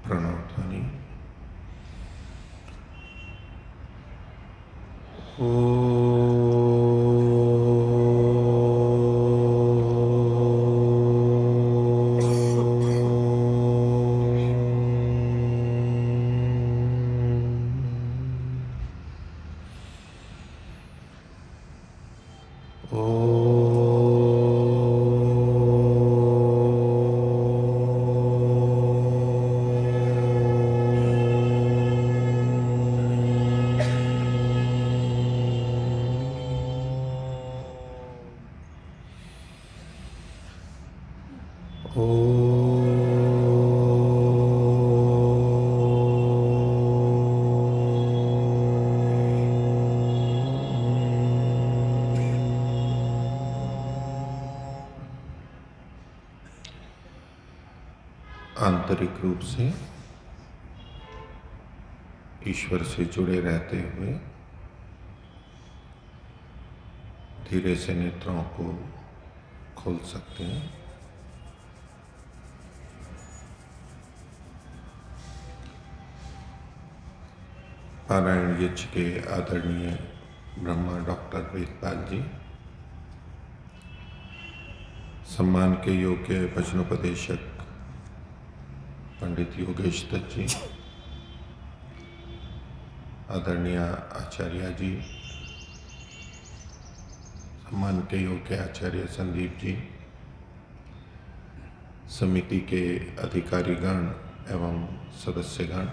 प्रणव ध्वनि। आंतरिक रूप से ईश्वर से जुड़े रहते हुए धीरे से नेत्रों को खोल सकते हैं। पारायण यज्ञ के आदरणीय ब्रह्मा डॉक्टर वेदपाल जी, सम्मान के योग्य वचनोपदेशक पंडित योगेश दत्त जी, आदरणीय आचार्य जी, सम्मान के योग्य आचार्य संदीप जी, समिति के अधिकारीगण एवं सदस्यगण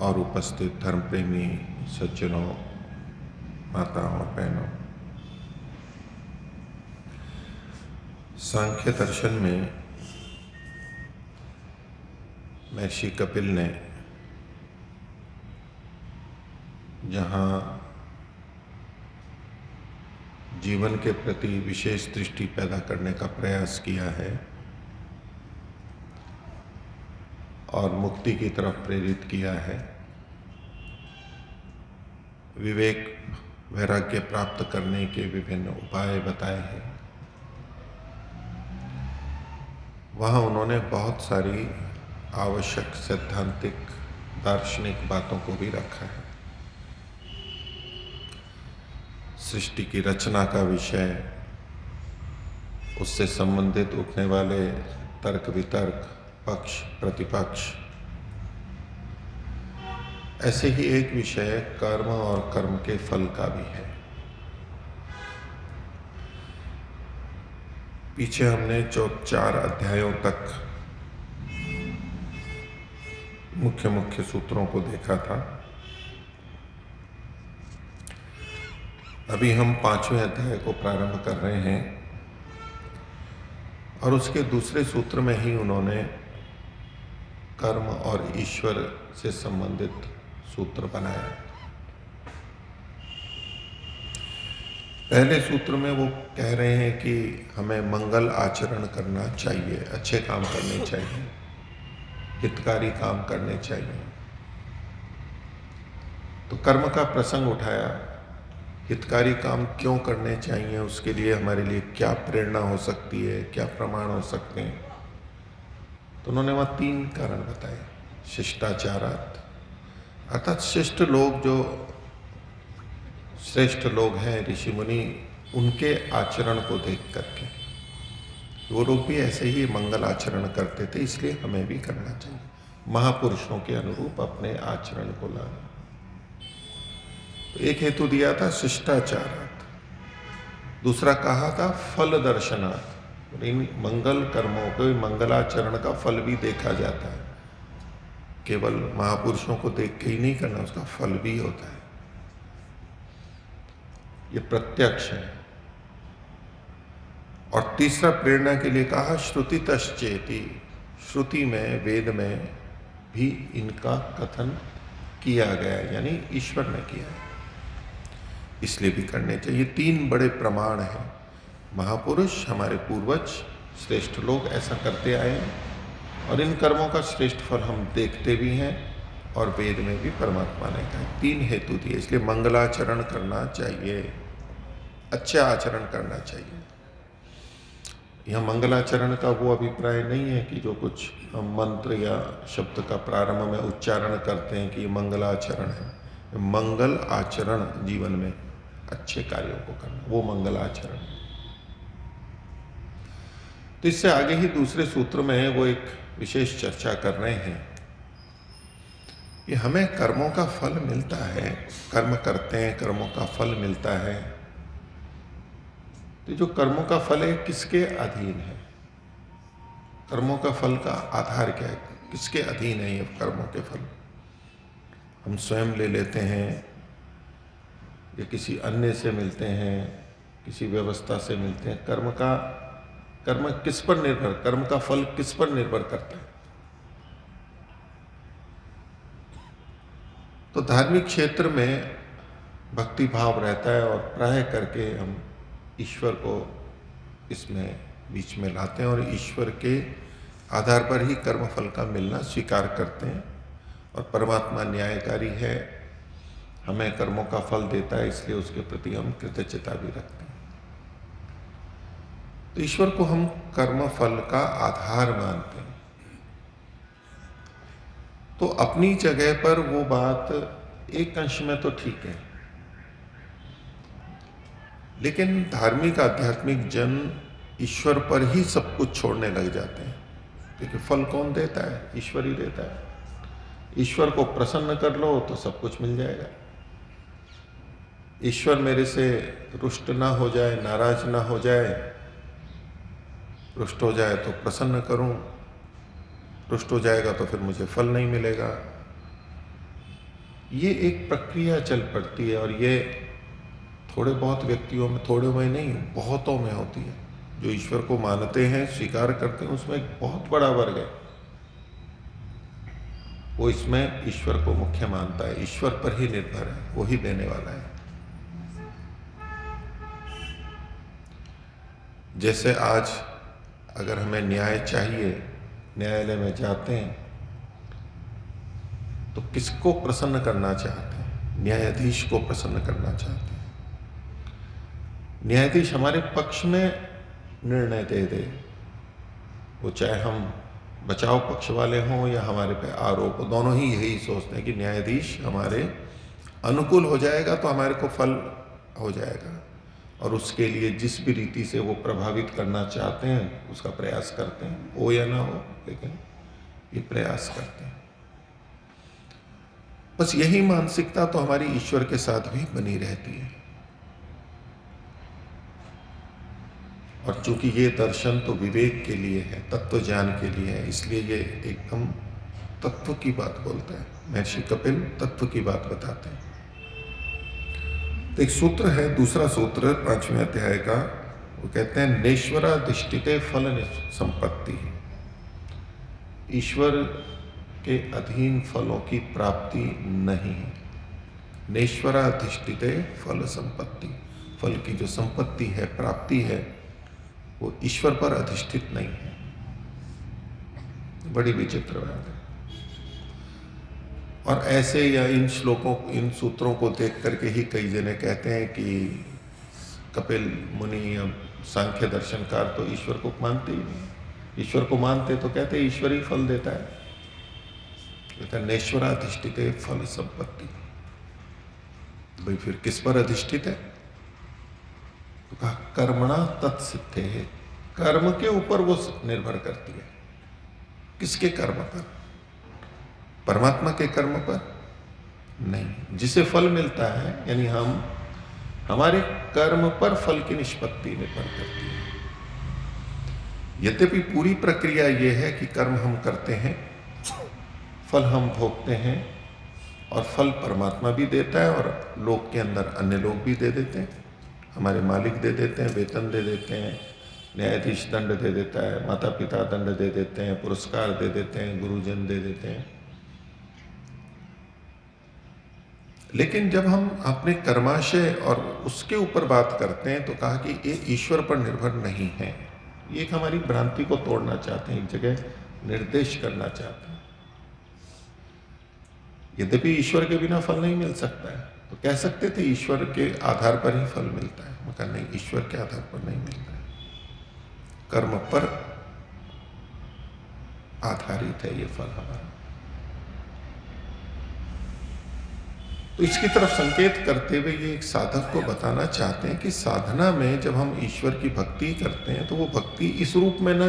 और उपस्थित धर्म प्रेमी सज्जनों, माताओं और बहनों। सांख्य दर्शन में महर्षि कपिल ने जहाँ जीवन के प्रति विशेष दृष्टि पैदा करने का प्रयास किया है और मुक्ति की तरफ प्रेरित किया है, विवेक वैराग्य प्राप्त करने के विभिन्न उपाय बताए हैं, वहाँ उन्होंने बहुत सारी आवश्यक सैद्धांतिक दार्शनिक बातों को भी रखा है। सृष्टि की रचना का विषय, उससे संबंधित उठने वाले तर्क वितर्क, पक्ष प्रतिपक्ष, ऐसे ही एक विषय कर्म और कर्म के फल का भी है। पीछे हमने जो 4 अध्यायों तक मुख्य मुख्य सूत्रों को देखा था, अभी हम 5वें अध्याय को प्रारंभ कर रहे हैं और उसके दूसरे सूत्र में ही उन्होंने कर्म और ईश्वर से संबंधित सूत्र बनाया। पहले सूत्र में वो कह रहे हैं कि हमें मंगल आचरण करना चाहिए, अच्छे काम करने चाहिए, हितकारी काम करने चाहिए। तो कर्म का प्रसंग उठाया, हितकारी काम क्यों करने चाहिए, उसके लिए हमारे लिए क्या प्रेरणा हो सकती है, क्या प्रमाण हो सकते हैं। तो उन्होंने वहाँ 3 कारण बताए। शिष्टाचारात, अर्थात शिष्ट लोग, जो श्रेष्ठ लोग हैं, ऋषि मुनि, उनके आचरण को देख करके वो लोग भी ऐसे ही मंगल आचरण करते थे, इसलिए हमें भी करना चाहिए, महापुरुषों के अनुरूप अपने आचरण को लाना। तो एक हेतु दिया था शिष्टाचारात, दूसरा कहा था फल दर्शनात्, इन मंगल कर्मों के मंगलाचरण का फल भी देखा जाता है, केवल महापुरुषों को देख के ही नहीं करना, उसका फल भी होता है, ये प्रत्यक्ष है। और तीसरा प्रेरणा के लिए कहा श्रुति तश्चेति, श्रुति में वेद में भी इनका कथन किया गया, यानी ईश्वर ने किया है, इसलिए भी करने चाहिए। 3 बड़े प्रमाण हैं। महापुरुष, हमारे पूर्वज, श्रेष्ठ लोग ऐसा करते आए हैं और इन कर्मों का श्रेष्ठ फल हम देखते भी हैं और वेद में भी परमात्मा ने कहा। 3 हेतु दिए, इसलिए मंगलाचरण करना चाहिए, अच्छा आचरण करना चाहिए। यह मंगलाचरण का वो अभिप्राय नहीं है कि जो कुछ हम मंत्र या शब्द का प्रारंभ में उच्चारण करते हैं कि ये मंगलाचरण है। मंगल आचरण, जीवन में अच्छे कार्यों को करना, वो मंगलाचरण है। तो इससे आगे ही दूसरे सूत्र में वो एक विशेष चर्चा कर रहे हैं कि हमें कर्मों का फल मिलता है, कर्म करते हैं, कर्मों का फल मिलता है। तो जो कर्मों का फल है किसके अधीन है? कर्मों का फल का आधार क्या है? किसके अधीन है ये कर्मों के फल? हम स्वयं ले लेते हैं या किसी अन्य से मिलते हैं, किसी व्यवस्था से मिलते हैं? कर्म किस पर निर्भर, कर्म का फल किस पर निर्भर करता है? तो धार्मिक क्षेत्र में भक्ति भाव रहता है और प्राय करके हम ईश्वर को इसमें बीच में लाते हैं और ईश्वर के आधार पर ही कर्म फल का मिलना स्वीकार करते हैं। और परमात्मा न्यायकारी है, हमें कर्मों का फल देता है, इसलिए उसके प्रति हम कृतज्ञता भी रखते हैं। तो ईश्वर को हम कर्म फल का आधार मानते हैं। तो अपनी जगह पर वो बात एक अंश में तो ठीक है, लेकिन धार्मिक आध्यात्मिक जन ईश्वर पर ही सब कुछ छोड़ने लग जाते हैं, क्योंकि फल कौन देता है? ईश्वर ही देता है। ईश्वर को प्रसन्न कर लो तो सब कुछ मिल जाएगा। ईश्वर मेरे से रुष्ट ना हो जाए, नाराज ना हो जाए, रुष्ट हो जाए तो प्रसन्न करूं, रुष्ट हो जाएगा तो फिर मुझे फल नहीं मिलेगा। ये एक प्रक्रिया चल पड़ती है और ये थोड़े बहुत व्यक्तियों में, थोड़े में नहीं, बहुतों में होती है। जो ईश्वर को मानते हैं, स्वीकार करते हैं, उसमें एक बहुत बड़ा वर्ग है, वो इसमें ईश्वर को मुख्य मानता है, ईश्वर पर ही निर्भर है, वो ही देने वाला है। जैसे आज अगर हमें न्याय चाहिए, न्यायालय में जाते हैं तो किसको प्रसन्न करना चाहते हैं? न्यायाधीश को प्रसन्न करना चाहते हैं। न्यायाधीश हमारे पक्ष में निर्णय दे दे, वो चाहे हम बचाव पक्ष वाले हों या हमारे पे आरोप, दोनों ही यही सोचते हैं कि न्यायाधीश हमारे अनुकूल हो जाएगा तो हमारे को फल हो जाएगा, और उसके लिए जिस भी रीति से वो प्रभावित करना चाहते हैं उसका प्रयास करते हैं, हो या ना हो, लेकिन ये प्रयास करते हैं। बस यही मानसिकता तो हमारी ईश्वर के साथ भी बनी रहती है। और चूंकि ये दर्शन तो विवेक के लिए है, तत्व ज्ञान के लिए है, इसलिए ये एकदम तत्व की बात बोलता है। महर्षि कपिल तत्व की बात बताते हैं। तो एक सूत्र है, दूसरा सूत्र 5वें अध्याय का, वो कहते हैं नेश्वराधिष्ठिते फल संपत्ति। ईश्वर के अधीन फलों की प्राप्ति नहीं है। नेश्वराधिष्ठिते फल संपत्ति, फल की जो संपत्ति है, प्राप्ति है, वो ईश्वर पर अधिष्ठित नहीं है। बड़ी विचित्र बात है। और ऐसे या इन श्लोकों, इन सूत्रों को देख करके ही कई जने कहते हैं कि कपिल मुनि या सांख्य दर्शनकार तो ईश्वर को मानते ही नहीं। ईश्वर को मानते तो कहते ईश्वर ही फल देता है, कहते हैं नेश्वराधिष्ठित फल संपत्ति। भाई फिर किस पर अधिष्ठित है? तो कहा कर्मणा तत्सिद्धे है, कर्म के ऊपर वो निर्भर करती है। किसके कर्म पर? परमात्मा के कर्म पर नहीं। जिसे फल मिलता है, यानी हम, हमारे कर्म पर फल की निष्पत्ति निर्भर करती है। यद्यपि पूरी प्रक्रिया यह है कि कर्म हम करते हैं, फल हम भोगते हैं, और फल परमात्मा भी देता है और लोक के अंदर अन्य लोग भी दे देते हैं। हमारे मालिक दे देते हैं, वेतन दे देते हैं, न्यायाधीश दंड दे देता है, माता पिता दंड दे देते हैं, पुरस्कार दे देते हैं, गुरुजन दे देते हैं। लेकिन जब हम अपने कर्माशय और उसके ऊपर बात करते हैं तो कहा कि ये ईश्वर पर निर्भर नहीं है। ये एक हमारी भ्रांति को तोड़ना चाहते हैं, एक जगह निर्देश करना चाहते हैं। यद्यपि ईश्वर के बिना फल नहीं मिल सकता है, तो कह सकते थे ईश्वर के आधार पर ही फल मिलता है, मगर नहीं, ईश्वर के आधार पर नहीं मिलता है। कर्म पर आधारित है ये फल हमारा। तो इसकी तरफ संकेत करते हुए ये एक साधक को बताना चाहते हैं कि साधना में जब हम ईश्वर की भक्ति करते हैं तो वो भक्ति इस रूप में न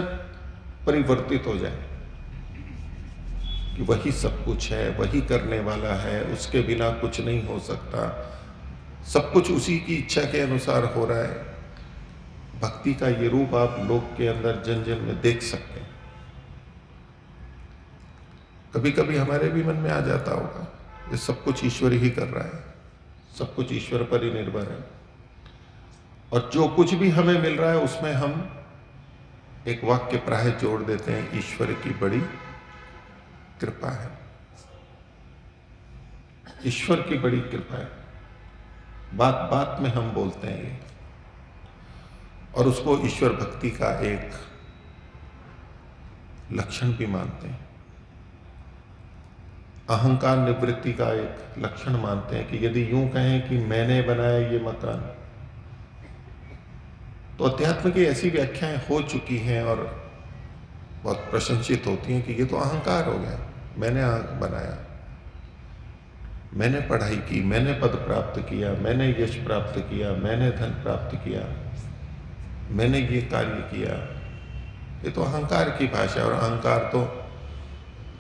परिवर्तित हो जाए कि वही सब कुछ है, वही करने वाला है, उसके बिना कुछ नहीं हो सकता, सब कुछ उसी की इच्छा के अनुसार हो रहा है। भक्ति का ये रूप आप लोग के अंदर जन जन में देख सकते हैं। कभी कभी हमारे भी मन में आ जाता होगा ये सब कुछ ईश्वर ही कर रहा है, सब कुछ ईश्वर पर ही निर्भर है, और जो कुछ भी हमें मिल रहा है उसमें हम एक वाक्य प्राय जोड़ देते हैं, ईश्वर की बड़ी कृपा है, ईश्वर की बड़ी कृपा है। बात बात में हम बोलते हैं ये, और उसको ईश्वर भक्ति का एक लक्षण भी मानते हैं, अहंकार निवृत्ति का एक लक्षण मानते हैं कि यदि यूं कहें कि मैंने बनाया ये मकान, तो अध्यात्म की ऐसी व्याख्याएं हो चुकी हैं और बहुत प्रशंसित होती हैं कि ये तो अहंकार हो गया, मैंने बनाया, मैंने पढ़ाई की, मैंने पद प्राप्त किया, मैंने यश प्राप्त किया, मैंने धन प्राप्त किया, मैंने ये कार्य किया। ये तो अहंकार की भाषा है, और अहंकार तो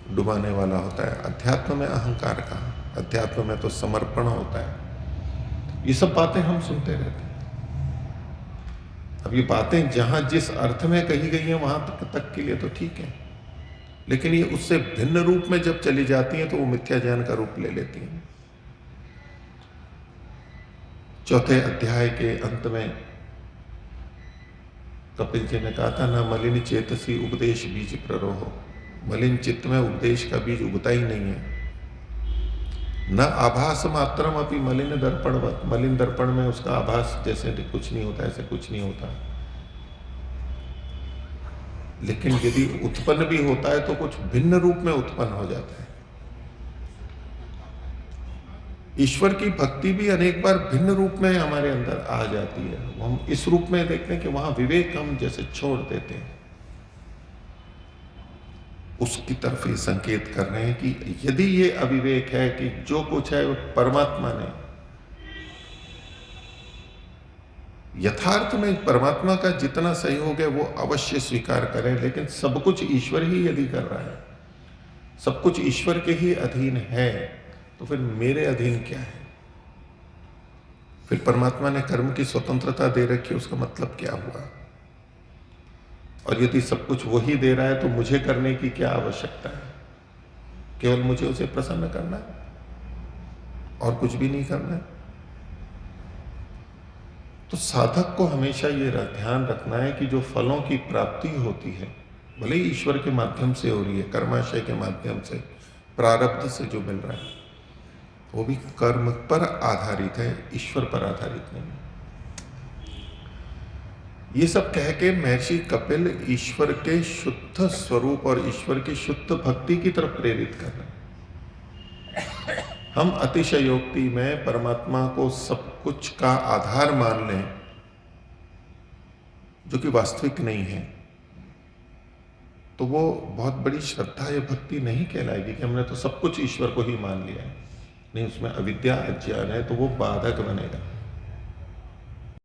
डुबाने वाला होता है। अध्यात्म में अहंकार कहाँ, अध्यात्म में तो समर्पण होता है। ये सब बातें हम सुनते रहते हैं। अब ये बातें जहां जिस अर्थ में कही गई हैं वहां तक के लिए तो ठीक है, लेकिन ये उससे भिन्न रूप में जब चली जाती हैं तो वो मिथ्या ज्ञान का रूप ले लेती हैं। चौथे अध्याय के अंत में कपिल जी ने कहा था, ना मलिन चेतसी उपदेश बीज प्ररोह, मलिन चित्त में उपदेश का बीज उगता ही नहीं है। न आभास मात्रम अपनी मलिन दर्पणवत, मलिन दर्पण में उसका आभास जैसे कुछ नहीं होता, ऐसे कुछ नहीं होता। लेकिन यदि उत्पन्न भी होता है तो कुछ भिन्न रूप में उत्पन्न हो जाता है। ईश्वर की भक्ति भी अनेक बार भिन्न रूप में हमारे अंदर आ जाती है। हम इस रूप में देखते हैं कि वहां विवेक हम जैसे छोड़ देते हैं। उसकी तरफ ये संकेत कर रहे हैं कि यदि ये अविवेक है कि जो कुछ है वो परमात्मा ने, यथार्थ में परमात्मा का जितना सहयोग है वो अवश्य स्वीकार करें, लेकिन सब कुछ ईश्वर ही यदि कर रहा है, सब कुछ ईश्वर के ही अधीन है, तो फिर मेरे अधीन क्या है? फिर परमात्मा ने कर्म की स्वतंत्रता दे रखी, उसका मतलब क्या हुआ? और यदि सब कुछ वही दे रहा है तो मुझे करने की क्या आवश्यकता है? केवल मुझे उसे प्रसन्न करना है और कुछ भी नहीं करना है। तो साधक को हमेशा ये ध्यान रखना है कि जो फलों की प्राप्ति होती है, भले ही ईश्वर के माध्यम से हो रही है, कर्माशय के माध्यम से, प्रारब्ध से जो मिल रहा है, वो भी कर्म पर आधारित है, ईश्वर पर आधारित नहीं है। ये सब कह के महर्षि कपिल ईश्वर के शुद्ध स्वरूप और ईश्वर की शुद्ध भक्ति की तरफ प्रेरित कर रहे हैं। हम अतिशयोक्ति में परमात्मा को सब कुछ का आधार मान लें, जो कि वास्तविक नहीं है, तो वो बहुत बड़ी श्रद्धा या भक्ति नहीं कहलाएगी कि हमने तो सब कुछ ईश्वर को ही मान लिया है। नहीं, उसमें अविद्या अज्ञान है, तो वो बाधक बनेगा।